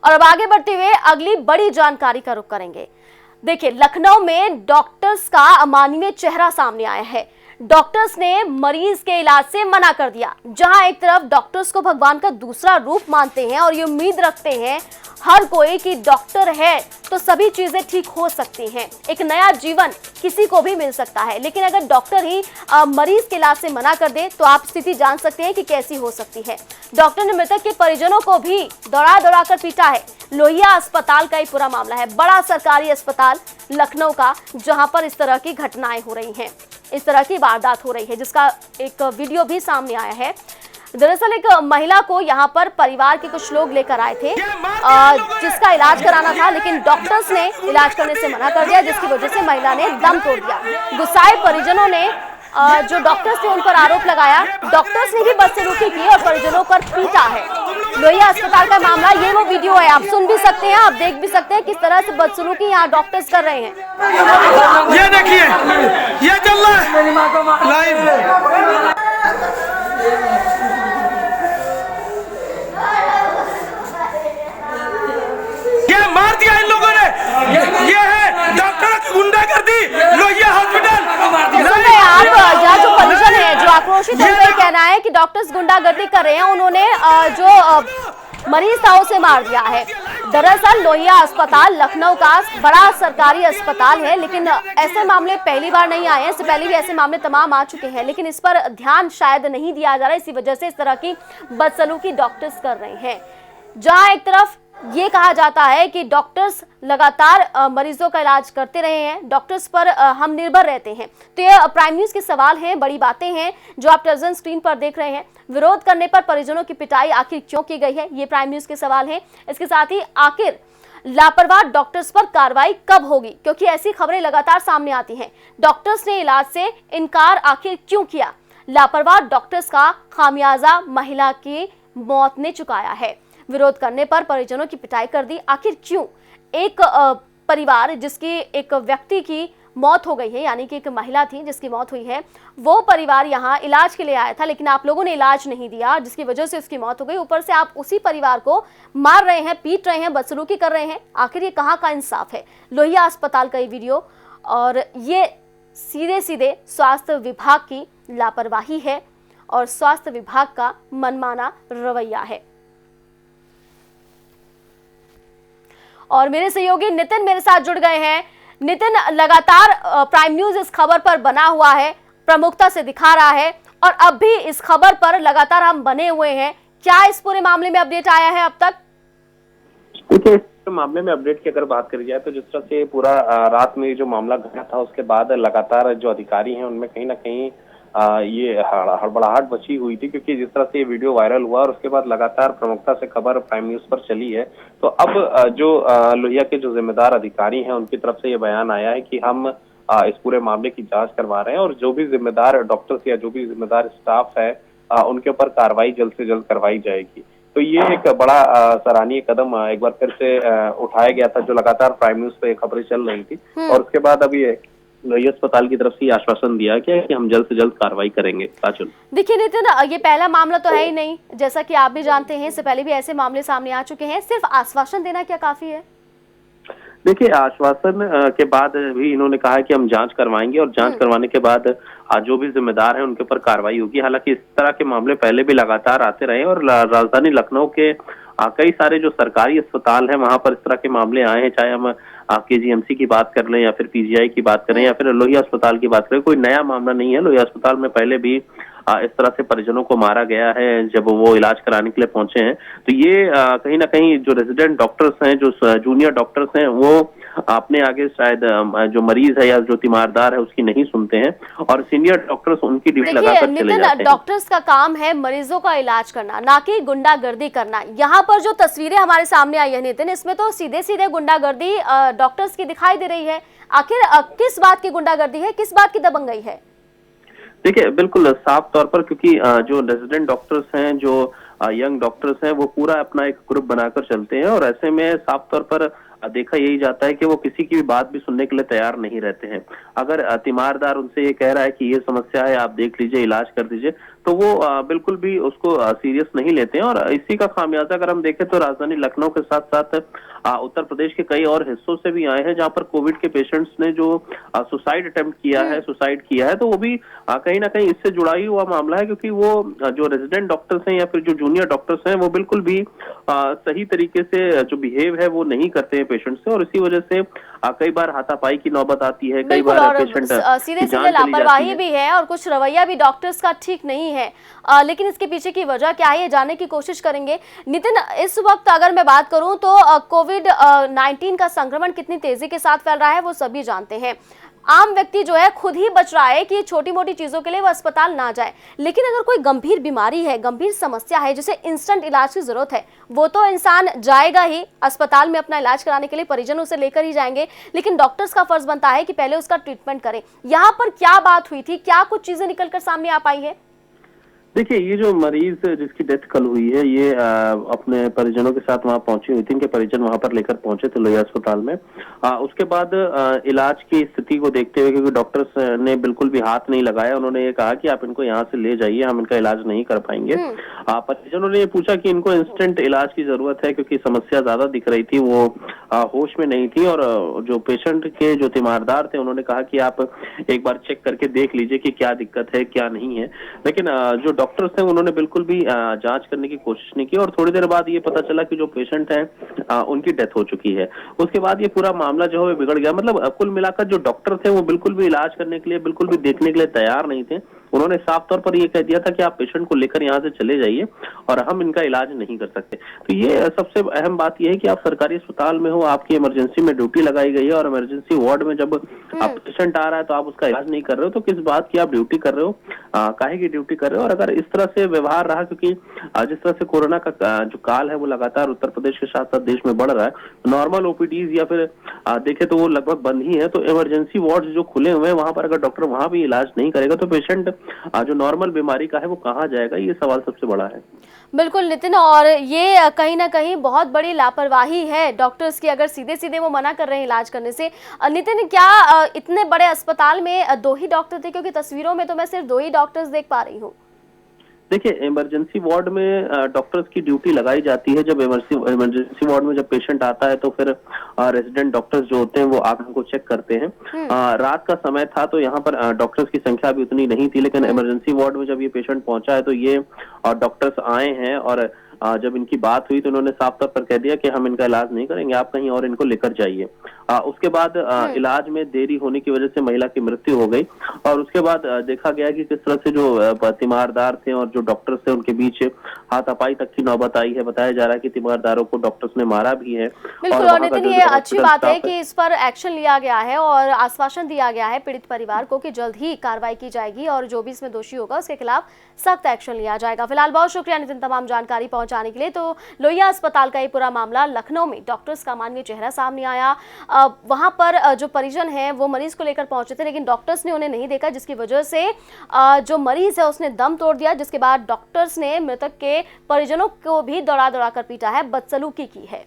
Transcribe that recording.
और अब आगे बढ़ते हुए अगली बड़ी जानकारी का रुख करेंगे। देखिए, लखनऊ में डॉक्टर्स का अमानवीय चेहरा सामने आया है। डॉक्टर्स ने मरीज के इलाज से मना कर दिया। जहां एक तरफ डॉक्टर्स को भगवान का दूसरा रूप मानते हैं और ये उम्मीद रखते हैं हर कोई कि डॉक्टर है तो सभी चीजें ठीक हो सकती हैं, एक नया जीवन किसी को भी मिल सकता है। लेकिन अगर डॉक्टर ही मरीज के इलाज से मना कर दे तो आप स्थिति जान सकते हैं कि कैसी हो सकती है। डॉक्टर ने मृतक के परिजनों को भी दौड़ा कर पीटा है। लोहिया अस्पताल का ही पूरा मामला है, बड़ा सरकारी अस्पताल लखनऊ का, जहां पर इस तरह की घटनाएं हो रही हैं, इस तरह की वारदात हो रही है, जिसका एक वीडियो भी सामने आया है। दरअसल एक महिला को यहाँ पर परिवार के कुछ लोग लेकर आए थे जिसका इलाज कराना था, लेकिन डॉक्टर्स ने इलाज करने से मना कर दिया, जिसकी वजह से महिला ने दम तोड़ दिया। गुस्साए परिजनों ने जो डॉक्टर्स थे उन पर आरोप लगाया। डॉक्टर्स ने भी बदसलूकी की और परिजनों पर पीटा है। लोहिया अस्पताल का मामला, ये वो वीडियो है, आप सुन भी सकते हैं, आप देख भी सकते हैं किस तरह से बदसलूकी यहाँ डॉक्टर्स कर रहे हैं। ये देखिए, ये चल रहा है लाइव। ये मार दिया इन लोगों ने। ये है डॉक्टर की गुंडागर्दी लोहिया हॉस्पिटल। आप जहाँ जो परिजन है जो आक्रोशित है, उनका कहना है कि डॉक्टर्स गुंडागर्दी कर रहे हैं, उन्होंने जो मरीज था उसे मार दिया है। दरअसल लोहिया अस्पताल लखनऊ का बड़ा सरकारी अस्पताल है, लेकिन ऐसे मामले पहली बार नहीं आए हैं, इससे पहले भी ऐसे मामले तमाम आ चुके हैं, लेकिन इस पर ध्यान शायद नहीं दिया जा रहा, इसी वजह से इस तरह की बदसलूकी डॉक्टर्स कर रहे हैं। जहां एक तरफ ये कहा जाता है कि डॉक्टर्स लगातार मरीजों का इलाज करते रहे हैं, डॉक्टर्स पर हम निर्भर रहते हैं। तो ये प्राइम न्यूज के सवाल हैं, बड़ी बातें हैं जो आप टेलीविजन स्क्रीन पर देख रहे हैं। विरोध करने पर परिजनों की पिटाई आखिर क्यों की गई है, ये प्राइम न्यूज के सवाल हैं। इसके साथ ही आखिर लापरवाह डॉक्टर्स पर कार्रवाई कब होगी, क्योंकि ऐसी खबरें लगातार सामने आती हैं। डॉक्टर्स ने इलाज से इनकार आखिर क्यों किया, लापरवाह डॉक्टर्स का खामियाजा महिला की मौत ने चुकाया है। विरोध करने पर परिजनों की पिटाई कर दी, आखिर क्यों? एक परिवार जिसकी एक व्यक्ति की मौत हो गई है, यानी कि एक महिला थी जिसकी मौत हुई है, वो परिवार यहाँ इलाज के लिए आया था, लेकिन आप लोगों ने इलाज नहीं दिया, जिसकी वजह से उसकी मौत हो गई। ऊपर से आप उसी परिवार को मार रहे हैं, पीट रहे हैं, बदसलूकी कर रहे हैं। आखिर ये कहाँ का इंसाफ है? लोहिया अस्पताल का ये वीडियो, और ये सीधे सीधे स्वास्थ्य विभाग की लापरवाही है और स्वास्थ्य विभाग का मनमाना रवैया है। और मेरे सहयोगी नितिन मेरे साथ जुड़ गए हैं। नितिन, लगातार प्राइम न्यूज इस खबर पर बना हुआ है, प्रमुखता से दिखा रहा है, और अब भी इस खबर पर लगातार हम बने हुए हैं। क्या इस पूरे मामले में अपडेट आया है अब तक? देखिए, इस मामले में अपडेट की अगर बात करी जाए तो जिस तरह से पूरा रात में जो मामला घटा था, उसके बाद लगातार जो अधिकारी हैं उनमें कहीं ना कहीं ये हड़बड़ाहट मची हुई थी, क्योंकि जिस तरह से ये वीडियो वायरल हुआ और उसके बाद लगातार प्रमुखता से खबर प्राइम न्यूज पर चली है। तो अब जो लोहिया के जो जिम्मेदार अधिकारी हैं उनकी तरफ से ये बयान आया है कि हम इस पूरे मामले की जांच करवा रहे हैं और जो भी जिम्मेदार डॉक्टर्स या जो भी जिम्मेदार स्टाफ है उनके ऊपर कार्रवाई जल्द से जल्द करवाई जाएगी। तो ये एक बड़ा सराहनीय कदम एक बार फिर से उठाया गया था, जो लगातार प्राइम न्यूज पे खबरें चल रही थी, और उसके बाद अभी लोहिया अस्पताल की तरफ से आश्वासन दिया गया कि हम जल्द से जल्द कार्रवाई करेंगे। काजल, देखिए नितिन, ये पहला मामला तो है ही नहीं, जैसा कि आप भी जानते हैं, इससे पहले भी ऐसे मामले सामने आ चुके हैं। सिर्फ आश्वासन देना क्या काफी है? देखिए, आश्वासन के बाद भी इन्होंने कहा है कि हम जांच करवाएंगे और जांच करवाने के बाद जो भी जिम्मेदार है उनके ऊपर कार्रवाई होगी। हालांकि इस तरह के मामले पहले भी लगातार आते रहे और राजधानी लखनऊ के कई सारे जो सरकारी अस्पताल है वहां पर इस तरह के मामले आए हैं, चाहे हम KGMC की बात कर लें या फिर PGI की बात करें या फिर लोहिया अस्पताल की बात करें। कोई नया मामला नहीं है। लोहिया अस्पताल में पहले भी इस तरह से परिजनों को मारा गया है जब वो इलाज कराने के लिए पहुंचे हैं। तो ये कहीं ना कहीं जो रेजिडेंट डॉक्टर्स हैं, जो जूनियर डॉक्टर्स हैं, वो अपने आगे शायद जो मरीज है या जो तीमारदार है उसकी नहीं सुनते हैं और सीनियर डॉक्टर्स उनकी ड्यूटी लगाकर चले जाते हैं। डॉक्टर्स का काम है मरीजों का इलाज करना, ना कि गुंडागर्दी करना। यहाँ पर जो तस्वीरें हमारे सामने आई है नितिन, इसमें तो सीधे सीधे गुंडागर्दी डॉक्टर्स की दिखाई दे रही है। आखिर किस बात की गुंडागर्दी है, किस बात की दबंगई है? देखिए, बिल्कुल साफ तौर पर, क्योंकि जो रेजिडेंट डॉक्टर्स हैं, जो यंग डॉक्टर्स हैं, वो पूरा अपना एक ग्रुप बनाकर चलते हैं और ऐसे में साफ तौर पर देखा यही जाता है कि वो किसी की भी बात भी सुनने के लिए तैयार नहीं रहते हैं। अगर तीमारदार उनसे ये कह रहा है कि ये समस्या है, आप देख लीजिए, इलाज कर दीजिए, तो वो बिल्कुल भी उसको सीरियस नहीं लेते हैं। और इसी का खामियाजा अगर हम देखें तो राजधानी लखनऊ के साथ साथ उत्तर प्रदेश के कई और हिस्सों से भी आए हैं, जहां पर कोविड के पेशेंट्स ने जो सुसाइड अटेम्प्ट किया है, सुसाइड किया है, तो वो भी कहीं ना कहीं इससे जुड़ा ही हुआ मामला है, क्योंकि वो जो रेजिडेंट डॉक्टर्स हैं या फिर जो जूनियर डॉक्टर्स हैं वो बिल्कुल भी सही तरीके से जो बिहेव है वो नहीं करते हैं पेशेंट से, और इसी वजह से कई बार हाथापाई की नौबत आती है, कई बार पेशेंट सीधे सीधे लापरवाही भी है और कुछ रवैया भी डॉक्टर्स का ठीक नहीं है। लेकिन इसके पीछे की वजह क्या है ये जानने की कोशिश करेंगे। नितिन, इस वक्त अगर मैं बात करूं तो कोविड-19 का संक्रमण कितनी तेजी के साथ फैल रहा है वो सभी जानते हैं। आम व्यक्ति जो है खुद ही बच रहा है कि छोटी मोटी चीजों के लिए वो अस्पताल ना जाए, लेकिन अगर कोई गंभीर बीमारी है, गंभीर समस्या है जिसे इंस्टेंट इलाज की जरूरत है, वो तो इंसान जाएगा ही अस्पताल में अपना इलाज कराने के लिए, परिजन उसे लेकर ही जाएंगे, लेकिन डॉक्टर्स का फर्ज बनता है कि पहले उसका ट्रीटमेंट करें। यहाँ पर क्या बात हुई थी, क्या कुछ चीजें निकलकर सामने आ पाई है? देखिए, ये जो मरीज जिसकी डेथ कल हुई है, ये अपने परिजनों के साथ वहां पहुंची हुई थी, इनके परिजन वहां पर लेकर पहुंचे थे लोहिया अस्पताल में। उसके बाद इलाज की स्थिति को देखते हुए, क्योंकि डॉक्टर्स ने बिल्कुल भी हाथ नहीं लगाया, उन्होंने ये कहा कि आप इनको यहाँ से ले जाइए, हम इनका इलाज नहीं कर पाएंगे। परिजनों ने ये पूछा कि इनको इंस्टेंट इलाज की जरूरत है, क्योंकि समस्या ज्यादा दिख रही थी, वो होश में नहीं थी, और जो पेशेंट के जो तीमारदार थे उन्होंने कहा कि आप एक बार चेक करके देख लीजिए कि क्या दिक्कत है क्या नहीं है। लेकिन जो डॉक्टर्स थे उन्होंने बिल्कुल भी जांच करने की कोशिश नहीं की, और थोड़ी देर बाद ये पता चला कि जो पेशेंट हैं उनकी डेथ हो चुकी है। उसके बाद ये पूरा मामला जो है बिगड़ गया। मतलब कुल मिलाकर जो डॉक्टर थे वो बिल्कुल भी इलाज करने के लिए, बिल्कुल भी देखने के लिए तैयार नहीं थे। उन्होंने साफ तौर पर ये कह दिया था कि आप पेशेंट को लेकर यहाँ से चले जाइए और हम इनका इलाज नहीं कर सकते। तो ये सबसे अहम बात यह है कि आप सरकारी अस्पताल में हो, आपकी इमरजेंसी में ड्यूटी लगाई गई है, और इमरजेंसी वार्ड में जब पेशेंट आ रहा है तो आप उसका इलाज नहीं कर रहे हो, तो किस बात की आप ड्यूटी कर रहे हो, काहे की ड्यूटी कर रहे हो। और अगर इस तरह से व्यवहार रहा, क्योंकि जिस तरह से कोरोना का जो काल है वो लगातार उत्तर प्रदेश के साथ साथ देश में बढ़ रहा है, नॉर्मल ओपीडीज या फिर देखे तो वो लगभग बंद ही है, तो इमरजेंसी वार्ड जो खुले हुए हैं वहां पर अगर डॉक्टर वहां भी इलाज नहीं करेगा तो पेशेंट जो नॉर्मल बीमारी का है वो कहाँ जाएगा, ये सवाल सबसे बड़ा है। बिल्कुल नितिन, और ये कहीं ना कहीं बहुत बड़ी लापरवाही है डॉक्टर्स की, अगर सीधे सीधे वो मना कर रहे हैं इलाज करने से। नितिन, क्या इतने बड़े अस्पताल में 2 ही डॉक्टर थे? क्योंकि तस्वीरों में तो मैं सिर्फ 2 ही डॉक्टर्स देख पा रही हूँ। देखिए, इमरजेंसी वार्ड में डॉक्टर्स की ड्यूटी लगाई जाती है। जब इमरजेंसी वार्ड में जब पेशेंट आता है तो फिर रेजिडेंट डॉक्टर्स जो होते हैं वो आंखों को चेक करते हैं। रात का समय था तो यहाँ पर डॉक्टर्स की संख्या भी उतनी नहीं थी, लेकिन इमरजेंसी वार्ड में जब ये पेशेंट पहुंचा है तो ये डॉक्टर्स आए हैं, और जब इनकी बात हुई तो उन्होंने साफ तौर पर कह दिया कि हम इनका इलाज नहीं करेंगे, आप कहीं और इनको लेकर जाइए। उसके बाद इलाज में देरी होने की वजह से महिला की मृत्यु हो गई, और उसके बाद देखा गया कि किस तरह से जो तीमारदार थे और जो डॉक्टर्स थे उनके बीच हाथापाई तक की नौबत आई है। बताया जा रहा है कि तीमारदारों को डॉक्टर्स ने मारा भी है। बिल्कुल, और नितिन ये अच्छी बात है कि इस पर एक्शन लिया गया है और आश्वासन दिया गया है पीड़ित परिवार को कि जल्द ही कार्रवाई की जाएगी और जो भी इसमें दोषी होगा उसके खिलाफ सख्त एक्शन लिया जाएगा। फिलहाल बहुत शुक्रिया नितिन तमाम जानकारी पहुंचाने के लिए। तो लोहिया अस्पताल का ये पूरा मामला, लखनऊ में डॉक्टर्स का मानवीय चेहरा सामने आया। वहां पर जो परिजन हैं वो मरीज को लेकर पहुंचे थे, लेकिन डॉक्टर्स ने उन्हें नहीं देखा, जिसकी वजह से जो मरीज है उसने दम तोड़ दिया, जिसके बाद डॉक्टर्स ने मृतक के परिजनों को भी दौड़ा दौड़ा कर पीटा है, बदसलूकी की है।